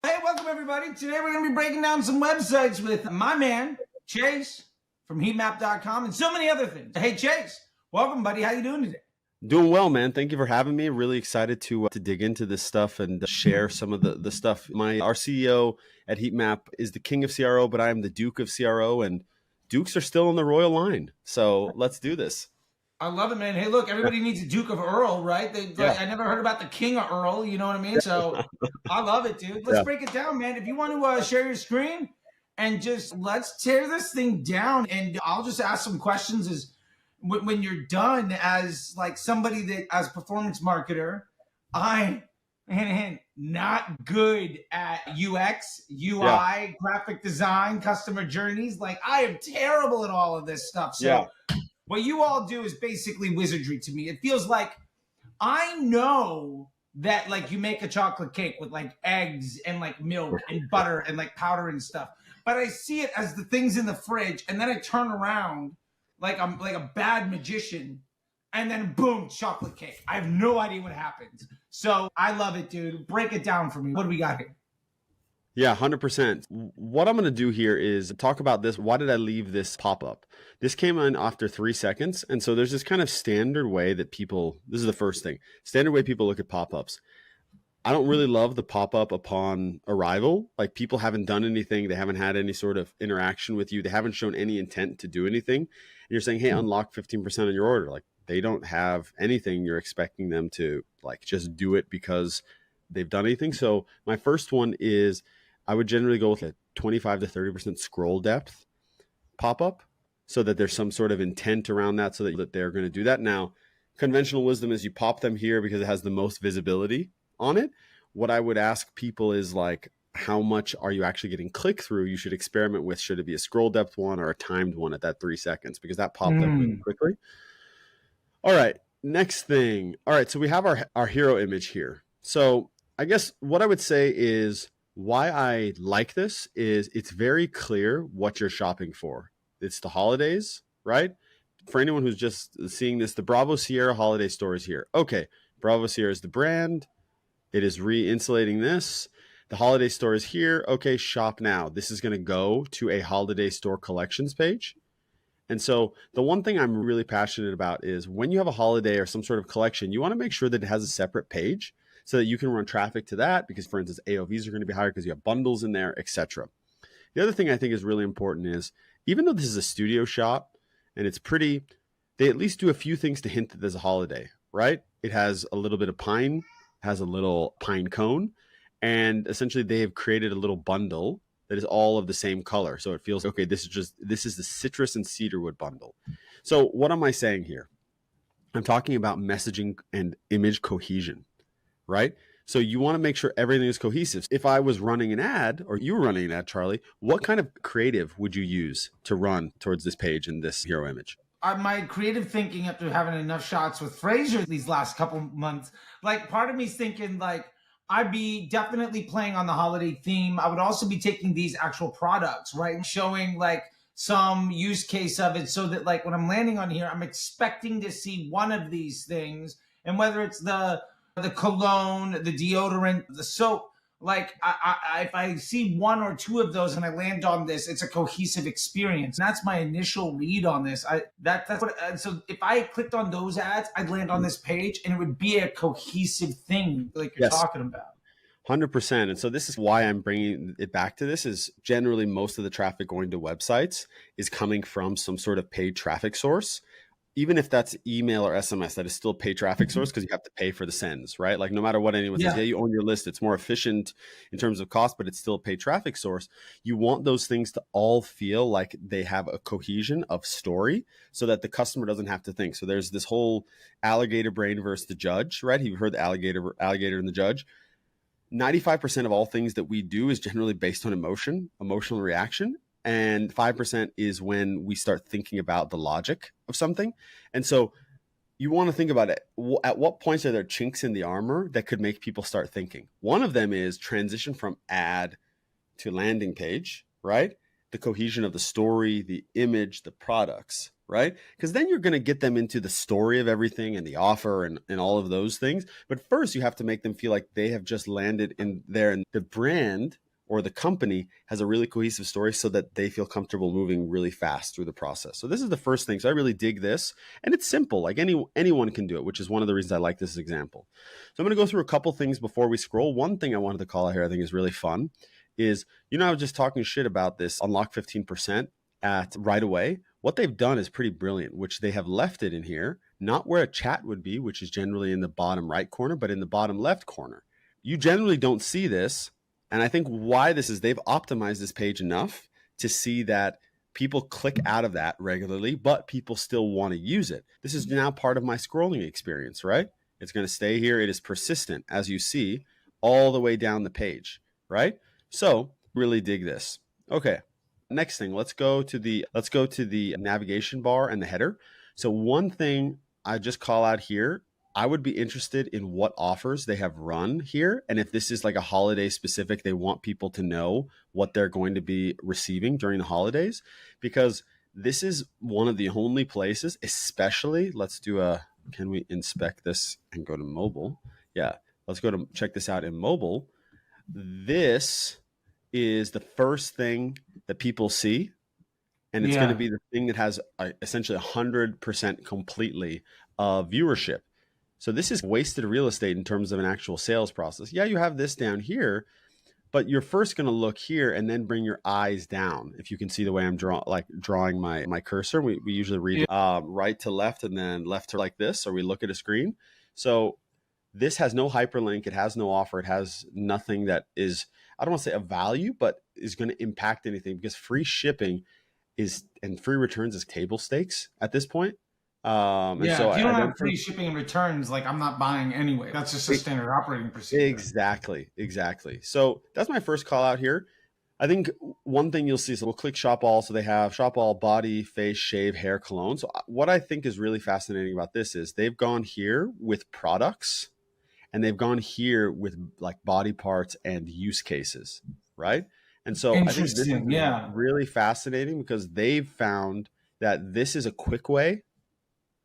Hey, welcome everybody. Today we're going to be breaking down some websites with my man, Chase from heatmap.com and so many other things. Hey, Chase, welcome, buddy. How you doing today? Doing well, man. Thank you for having me. Really excited to dig into this stuff and share some of the stuff. Our CEO at Heatmap is the king of CRO, but I am the Duke of CRO, and Dukes are still on the royal line. So let's do this. I love it, man. Hey, look, everybody needs a Duke of Earl, right? I never heard about the King of Earl, you know what I mean? So I love it, dude. Let's break it down, man. If you want to share your screen and just let's tear this thing down, and I'll just ask some questions as when you're done as like somebody that as a performance marketer, not good at UX, UI, graphic design, customer journeys. Like I am terrible at all of this stuff. So what you all do is basically wizardry to me. It feels like I know that like you make a chocolate cake with like eggs and like milk and butter and like powder and stuff. But I see it as the things in the fridge, and then I turn around like I'm like a bad magician, and then boom, chocolate cake. I have no idea what happens. So I love it, dude. Break it down for me. What do we got here? Yeah, 100%. What I'm going to do here is talk about this. Why did I leave this pop-up? This came in after 3 seconds. And so there's this kind of standard way that people, this is the first thing, standard way people look at pop-ups. I don't really love the pop-up upon arrival. Like people haven't done anything. They haven't had any sort of interaction with you. They haven't shown any intent to do anything. And you're saying, hey, unlock 15% on your order. Like they don't have anything. You're expecting them to like just do it because they've done anything. So my first one is I would generally go with a 25 to 30% scroll depth pop-up so that there's some sort of intent around that so that they're going to do that. Now, conventional wisdom is you pop them here because it has the most visibility on it. What I would ask people is like, how much are you actually getting click through? You should experiment with, should it be a scroll depth one or a timed one at that 3 seconds, because that popped up really quickly. All right, next thing. All right, so we have our hero image here. So I guess what I would say is why I like this is it's very clear what you're shopping for. It's the holidays, right? For anyone who's just seeing this, the Bravo Sierra holiday store is here. Okay, Bravo Sierra is the brand. It is re-insulating this. The holiday store is here. Okay, shop now. This is going to go to a holiday store collections page. And so the one thing I'm really passionate about is when you have a holiday or some sort of collection, you want to make sure that it has a separate page so that you can run traffic to that because, for instance, AOVs are going to be higher because you have bundles in there, etc. The other thing I think is really important is even though this is a studio shop and it's pretty, they at least do a few things to hint that there's a holiday, right? It has a little bit of pine, has a little pine cone, and essentially they have created a little bundle that is all of the same color. So it feels, okay, this is the citrus and cedarwood bundle. So what am I saying here? I'm talking about messaging and image cohesion, right? So you want to make sure everything is cohesive. If I was running an ad or you were running an ad, Charlie, what kind of creative would you use to run towards this page and this hero image? My creative thinking after having enough shots with Fraser these last couple months, like part of me's thinking like, I'd be definitely playing on the holiday theme. I would also be taking these actual products, right? And showing like some use case of it so that like when I'm landing on here, I'm expecting to see one of these things. And whether it's the cologne, the deodorant, the soap, like if I see one or two of those and I land on this, it's a cohesive experience. And that's my initial read on this. So if I clicked on those ads, I'd land on this page and it would be a cohesive thing like you're talking about. 100%. And so this is why I'm bringing it back to this is generally most of the traffic going to websites is coming from some sort of paid traffic source. Even if that's email or SMS, that is still a paid traffic source because you have to pay for the sends, right? Like no matter what anyone says, yeah, you own your list. It's more efficient in terms of cost, but it's still a paid traffic source. You want those things to all feel like they have a cohesion of story so that the customer doesn't have to think. So there's this whole alligator brain versus the judge, right? You've heard the alligator and the judge. 95% of all things that we do is generally based on emotional reaction. And 5% is when we start thinking about the logic of something. And so you want to think about it. At what points are there chinks in the armor that could make people start thinking? One of them is transition from ad to landing page, right? the cohesion of the story, the image, the products, right? Because then you're going to get them into the story of everything and the offer and all of those things. But first, you have to make them feel like they have just landed in there, and the brand or the company has a really cohesive story so that they feel comfortable moving really fast through the process. So this is the first thing. So I really dig this, and it's simple. Like anyone can do it, which is one of the reasons I like this example. So I'm going to go through a couple things before we scroll. One thing I wanted to call out here I think is really fun is, I was just talking shit about this unlock 15% at right away. What they've done is pretty brilliant, which they have left it in here, not where a chat would be, which is generally in the bottom right corner, but in the bottom left corner. You generally don't see this. And I think why this is, they've optimized this page enough to see that people click out of that regularly, but people still want to use it. This is now part of my scrolling experience, right? It's going to stay here. It is persistent, as you see, all the way down the page, right? So really dig this. Okay. Next thing, let's go to the navigation bar and the header. So one thing I just call out here, I would be interested in what offers they have run here. And if this is like a holiday specific, they want people to know what they're going to be receiving during the holidays, because this is one of the only places, especially, can we inspect this and go to mobile? Yeah, let's go to check this out in mobile. This is the first thing that people see. And it's going to be the thing that has essentially 100% completely of viewership. So this is wasted real estate in terms of an actual sales process. Yeah, you have this down here, but you're first going to look here and then bring your eyes down. If you can see the way I'm drawing my cursor, we usually read right to left and then left to like this, or we look at a screen. So this has no hyperlink. It has no offer. It has nothing that is, I don't want to say a value, but is going to impact anything, because free shipping and free returns is table stakes at this point. So if you don't have free shipping and returns, like, I'm not buying anyway. That's just a standard operating procedure. Exactly. So that's my first call out here. I think one thing you'll see, so we'll click shop all. So they have shop all body, face, shave, hair, cologne. So what I think is really fascinating about this is they've gone here with products, and they've gone here with like body parts and use cases, right? And so I think this is really fascinating, because they've found that this is a quick way.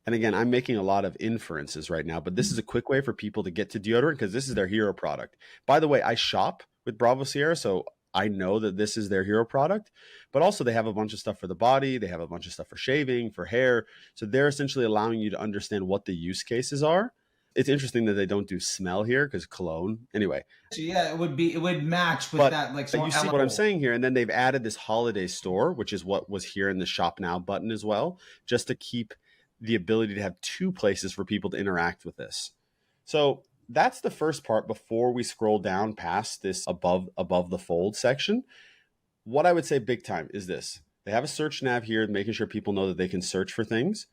And again, I'm making a lot of inferences right now, but this is a quick way for people to get to deodorant, because this is their hero product. By the way, I shop with Bravo Sierra, so I know that this is their hero product, but also they have a bunch of stuff for the body. They have a bunch of stuff for shaving, for hair. So they're essentially allowing you to understand what the use cases are. It's interesting that they don't do smell here, because cologne. Anyway. So yeah, it would match with that. Like, you see what I'm saying here. And then they've added this holiday store, which is what was here in the shop now button as well, just to keep the ability to have two places for people to interact with this. So that's the first part before we scroll down past this above the fold section. What I would say big time is this. They have a search nav here, making sure people know that they can search for things.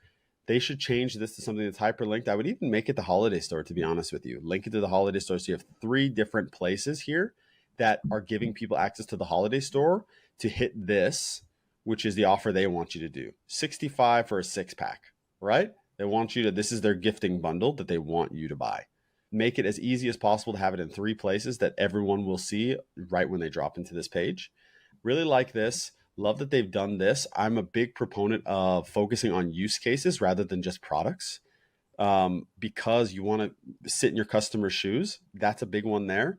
They should change this to something that's hyperlinked. I would even make it the holiday store, to be honest with you. Link it to the holiday store. So you have 3 different places here that are giving people access to the holiday store to hit this, which is the offer they want you to do. $65 for a 6-pack, right? They want you to, this is their gifting bundle that they want you to buy. Make it as easy as possible to have it in 3 places that everyone will see right when they drop into this page. Really like this. Love that they've done this. I'm a big proponent of focusing on use cases rather than just products, because you want to sit in your customer's shoes. That's a big one there.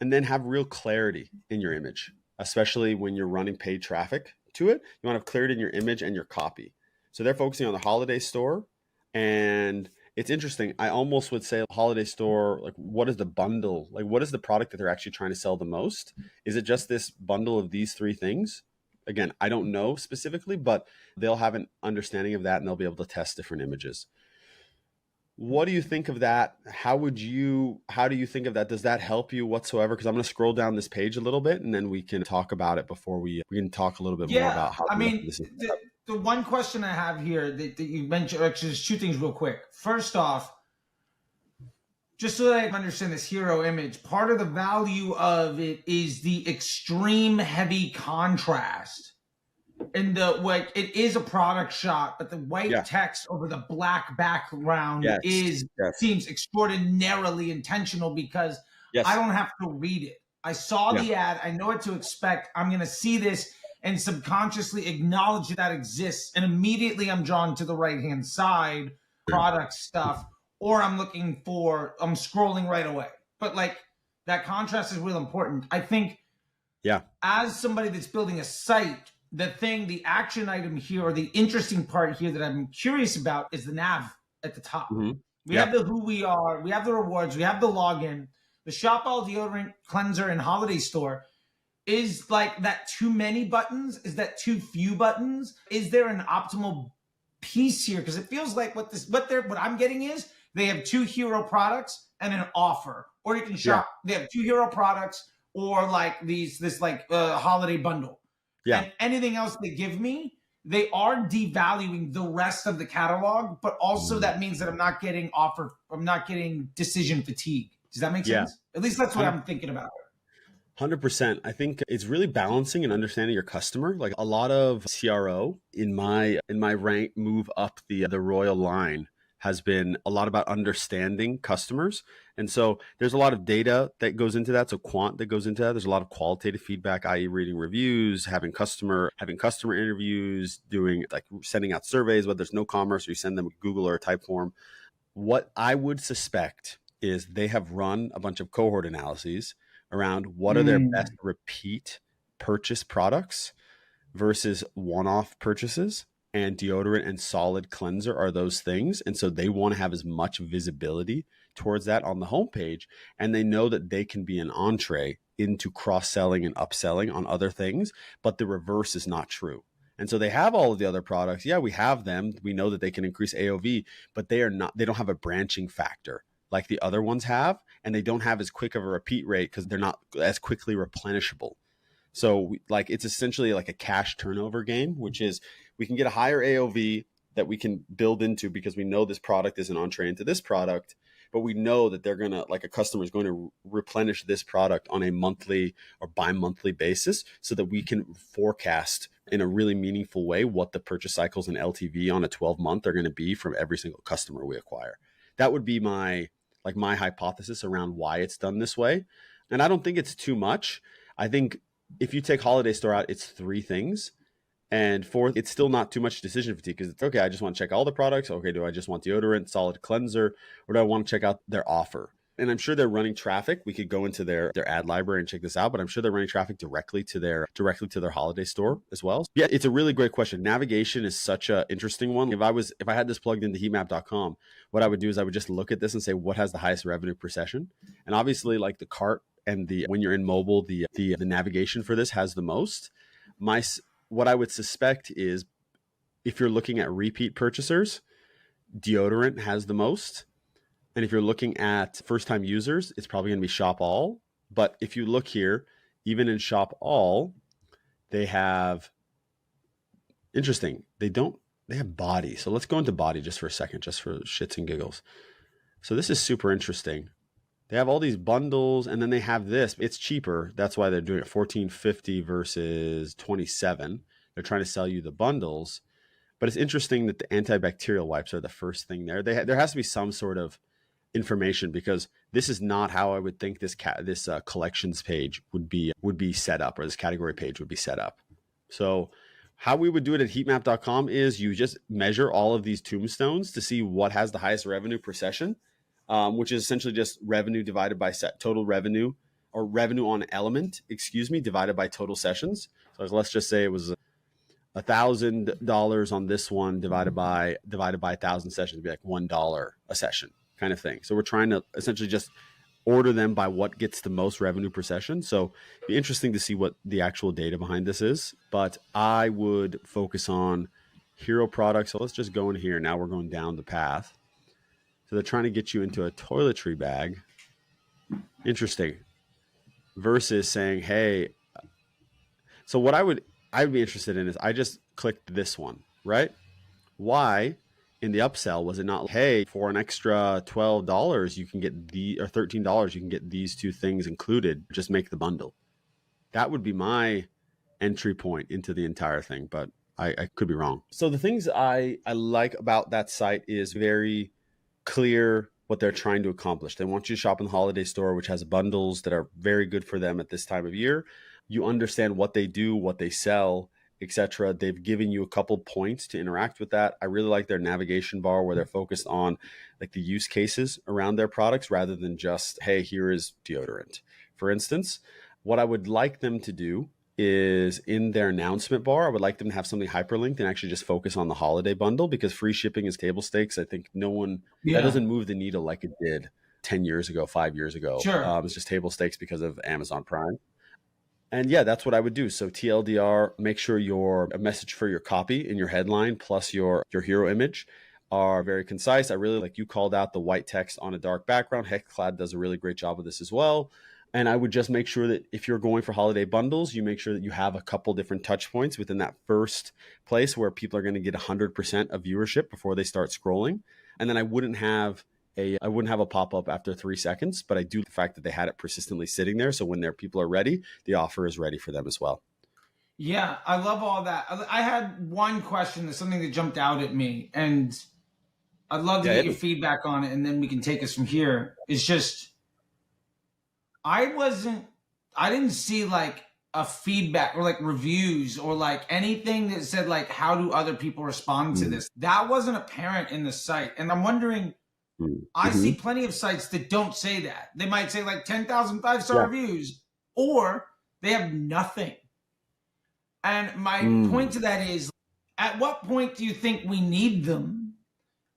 And then have real clarity in your image, especially when you're running paid traffic to it. You want to have clarity in your image and your copy. So they're focusing on the holiday store. And it's interesting. I almost would say holiday store, like, what is the bundle? Like, what is the product that they're actually trying to sell the most? Is it just this bundle of these 3 things? Again, I don't know specifically, but they'll have an understanding of that, and they'll be able to test different images. What do you think of that? How do you think of that? Does that help you whatsoever? Because I'm going to scroll down this page a little bit, and then we can talk about it before we can talk a little bit more about how this is. The one question I have here that you mentioned, actually, just 2 things real quick. First off, just so that I understand this hero image, part of the value of it is the extreme heavy contrast. And it is a product shot, but the white text over the black background seems extraordinarily intentional, because I don't have to read it. I saw the ad. I know what to expect. I'm going to see this. and subconsciously acknowledge that exists. And immediately I'm drawn to the right-hand side, product stuff, or I'm scrolling right away. But like that contrast is real important. I think as somebody that's building a site, the action item here, or the interesting part here that I'm curious about is the nav at the top. We have the who we are, we have the rewards, we have the login, the shop all deodorant, cleanser, and holiday store. Is like that too many buttons? Is that too few buttons? Is there an optimal piece here? Because it feels like what I'm getting is they have 2 hero products and an offer, or you can shop. They have 2 hero products, or like this holiday bundle. And anything else they give me, they are devaluing the rest of the catalog, but also that means that I'm not getting decision fatigue. Does that make sense? At least that's what I'm thinking about. 100%. I think it's really balancing and understanding your customer. Like a lot of CRO in my rank move up the royal line has been a lot about understanding customers. And so there's a lot of data that goes into that. So quant that goes into that. There's a lot of qualitative feedback, i.e. reading reviews, having customer interviews, doing like sending out surveys, whether there's no commerce or you send them a Google or a Typeform. What I would suspect is they have run a bunch of cohort analyses around what are their best repeat purchase products versus one-off purchases. And deodorant and solid cleanser are those things. And so they want to have as much visibility towards that on the homepage. And they know that they can be an entree into cross-selling and upselling on other things, but the reverse is not true. And so they have all of the other products. Yeah, we have them. We know that they can increase AOV, but they don't have a branching factor like the other ones have. And they don't have as quick of a repeat rate because they're not as quickly replenishable. So it's essentially like a cash turnover game, which is we can get a higher AOV that we can build into because we know this product is an entree into this product, but we know that a customer is going to replenish this product on a monthly or bi-monthly basis so that we can forecast in a really meaningful way what the purchase cycles and LTV on a 12-month are going to be from every single customer we acquire. That would be my hypothesis around why it's done this way. And I don't think it's too much. I think if you take holiday store out, it's 3 things. And 4th, it's still not too much decision fatigue because it's okay. I just want to check all the products. Okay, do I just want deodorant, solid cleanser, or do I want to check out their offer? And I'm sure they're running traffic. We could go into their ad library and check this out, but I'm sure they're running traffic directly to their holiday store as well. Yeah, it's a really great question. Navigation is such an interesting one. If I had this plugged into heatmap.com, what I would do is I would just look at this and say, what has the highest revenue per session? And obviously like the cart and when you're in mobile, the navigation for this has the most. What I would suspect is if you're looking at repeat purchasers, deodorant has the most. And if you're looking at first-time users, it's probably going to be Shop All. But if you look here, even in Shop All, they have interesting. They have body. So let's go into body just for a second, just for shits and giggles. So this is super interesting. They have all these bundles, and then they have this. It's cheaper. That's why they're doing it $14.50 versus $27. They're trying to sell you the bundles. But it's interesting that the antibacterial wipes are the first thing there. There has to be some sort of information because this is not how I would think this collections page would be set up, or this category page would be set up. So how we would do it at heatmap.com is you just measure all of these tombstones to see what has the highest revenue per session. Which is essentially just revenue divided by total revenue, or revenue on element, divided by total sessions. So let's just say it was $1,000 on this one divided by 1,000 sessions, it'd be like $1 a session kind of thing. So we're trying to essentially just order them by what gets the most revenue per session. So it'd be interesting to see what the actual data behind this is, but I would focus on hero products. So let's just go in here. Now we're going down the path. So they're trying to get you into a toiletry bag. Interesting. Versus saying, hey, so what I would be interested in is I just clicked this one, right? Why in the upsell was it not, hey, for an extra $12 you can get or $13 you can get these 2 things included, just make the bundle. That would be my entry point into the entire thing, but I could be wrong. So the things I like about that site is very clear what they're trying to accomplish. They want you to shop in the holiday store, which has bundles that are very good for them at this time of year. You understand what they do, what they sell, etc. They've given you a couple points to interact with that. I really like their navigation bar where they're focused on like the use cases around their products rather than just, hey, here is deodorant. For instance, what I would like them to do is in their announcement bar, I would like them to have something hyperlinked and actually just focus on the holiday bundle, because free shipping is table stakes. I think that Yeah, doesn't move the needle like it did 10 years ago, 5 years ago. sure. It's just table stakes because of Amazon Prime. And yeah, that's what I would do. So TLDR, make sure your a message for your copy in your headline plus your hero image are very concise. I really like you called out the white text on a dark background. Hexclad does a really great job of this as well. And I would just make sure that if you're going for holiday bundles, you make sure that you have a couple different touch points within that first place where people are going to get 100% of viewership before they start scrolling. And then I wouldn't have a pop-up after 3 seconds, but I do the fact that they had it persistently sitting there. So when their people are ready, the offer is ready for them as well. Yeah, I love all that. I had one question. That's something that jumped out at me, and I'd love to Yeah. get your feedback on it, and then we can take us from here. It's just I didn't see like a feedback or like reviews or like anything that said like how do other people respond to this. That wasn't apparent in the site, and I'm wondering. I see plenty of sites that don't say that. They might say like 10,000 5-star reviews, or they have nothing. And my point to that is, at what point do you think we need them?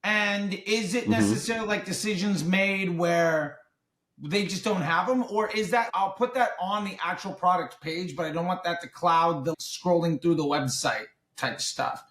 And is it necessarily like decisions made where they just don't have them? Or is that, I'll put that on the actual product page, but I don't want that to cloud the scrolling through the website type stuff?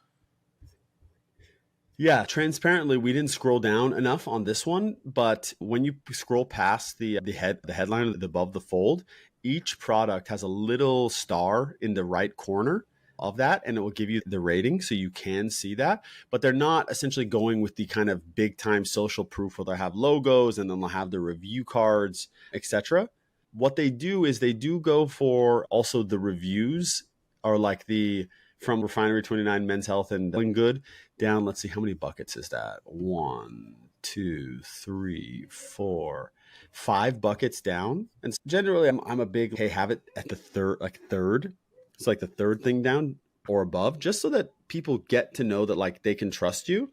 Yeah, transparently, we didn't scroll down enough on this one, but when you scroll past the headline above the fold, each product has a little star in the right corner of that, and it will give you the rating, so you can see that. But they're not essentially going with the kind of big time social proof where they have logos and then they'll have the review cards, etc. What they do is they do go for also the reviews, or like the from Refinery 29 Men's Health and Feeling Good down. Let's see, how many buckets is that? 1, 2, 3, 4, 5 buckets down. And generally I'm a big, hey, have it at the third. It's like the third thing down or above, just so that people get to know that like they can trust you.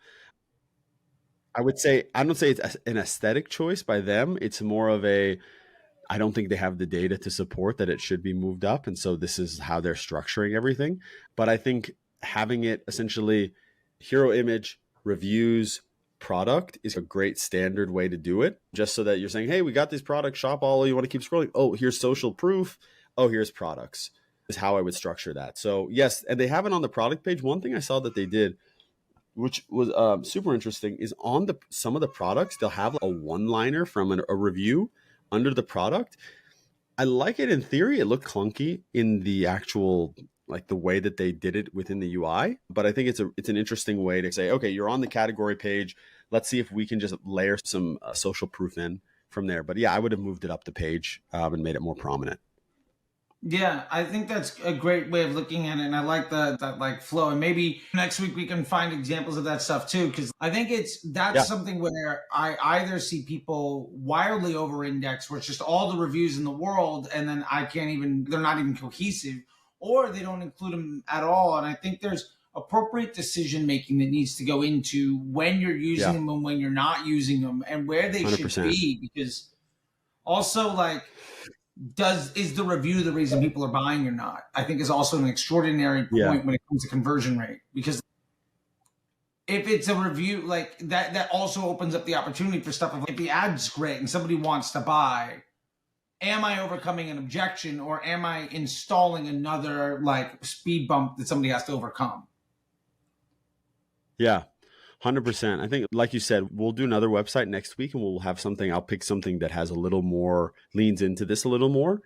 I don't say it's an aesthetic choice by them. It's more of I don't think they have the data to support that it should be moved up. And so this is how they're structuring everything. But I think having it essentially hero image, reviews, product is a great standard way to do it. Just so that you're saying, hey, we got these products, shop all, you want to keep scrolling. Oh, here's social proof. Oh, here's products, is how I would structure that. So yes, and they have it on the product page. One thing I saw that they did, which was super interesting, is on some of the products, they'll have a one-liner from a review under the product. I like it in theory. It looked clunky in the actual, like the way that they did it within the UI, but I think it's an interesting way to say, okay, you're on the category page. Let's see if we can just layer some social proof in from there. But yeah, I would have moved it up the page and made it more prominent. Yeah, I think that's a great way of looking at it, and I like that like flow. And maybe next week we can find examples of that stuff too, because I think that's something where I either see people wildly over-index, where it's just all the reviews in the world, and then they're not even cohesive, or they don't include them at all. And I think there's appropriate decision making that needs to go into when you're using them and when you're not using them, and where they 100%. Should be, because also like. Is the review the reason people are buying or not? I think is also an extraordinary point when it comes to conversion rate, because if it's a review like that also opens up the opportunity for stuff of, if the ad's great and somebody wants to buy, am I overcoming an objection, or am I installing another like speed bump that somebody has to overcome? Yeah. 100%. I think, like you said, we'll do another website next week and we'll have something. I'll pick something that has a little more, leans into this a little more.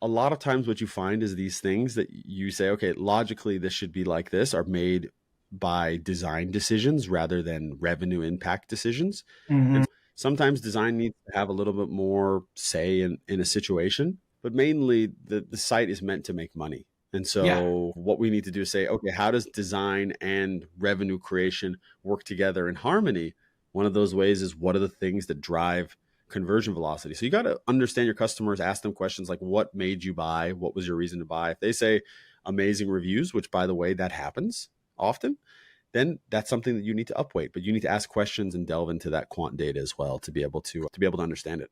A lot of times what you find is these things that you say, okay, logically, this should be like this, are made by design decisions rather than revenue impact decisions. And sometimes design needs to have a little bit more say in a situation, but mainly the site is meant to make money. And so what we need to do is say, okay, how does design and revenue creation work together in harmony? One of those ways is, what are the things that drive conversion velocity. So you got to understand your customers, ask them questions like, what made you buy? What was your reason to buy? If they say amazing reviews, which by the way, that happens often, then that's something that you need to upweight, but you need to ask questions and delve into that quant data as well to be able to understand it.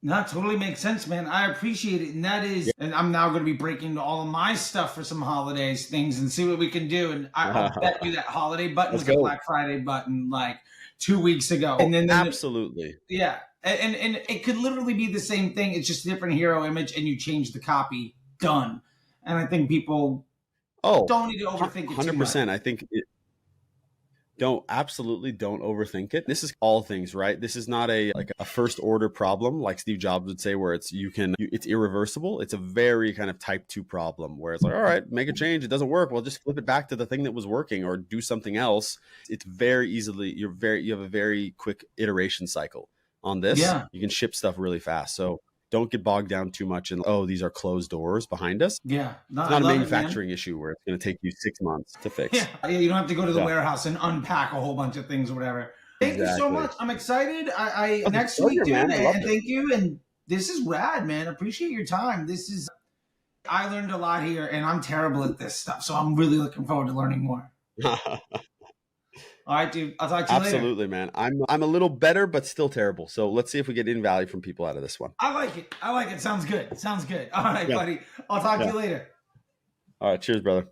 That totally makes sense, man. I appreciate it. And that is, and I'm now going to be breaking all of my stuff for some holidays things and see what we can do. And I'll bet you that holiday button was a Black Friday button like 2 weeks ago. Oh, and then absolutely. Yeah. And it could literally be the same thing. It's just a different hero image and you change the copy. Done. And I think people don't need to overthink it 100%. Too much. I think don't overthink it. This is all things, right? This is not a first order problem like Steve Jobs would say, where it's irreversible. It's a very kind of type 2 problem where it's like, all right, make a change. It doesn't work. Well, just flip it back to the thing that was working or do something else. It's very easily, you have a very quick iteration cycle on this. Yeah. You can ship stuff really fast. So don't get bogged down too much in, these are closed doors behind us. Yeah. It's not a manufacturing issue where it's going to take you 6 months to fix. Yeah. You don't have to go to the warehouse and unpack a whole bunch of things or whatever. Thank you so much. I'm excited. Next week, dude, and thank you. And this is rad, man. Appreciate your time. I learned a lot here, and I'm terrible at this stuff. So I'm really looking forward to learning more. All right, dude. I'll talk to you later. Absolutely, man. I'm a little better, but still terrible. So let's see if we get any value from people out of this one. I like it. Sounds good. All right, buddy. I'll talk to you later. All right. Cheers, brother.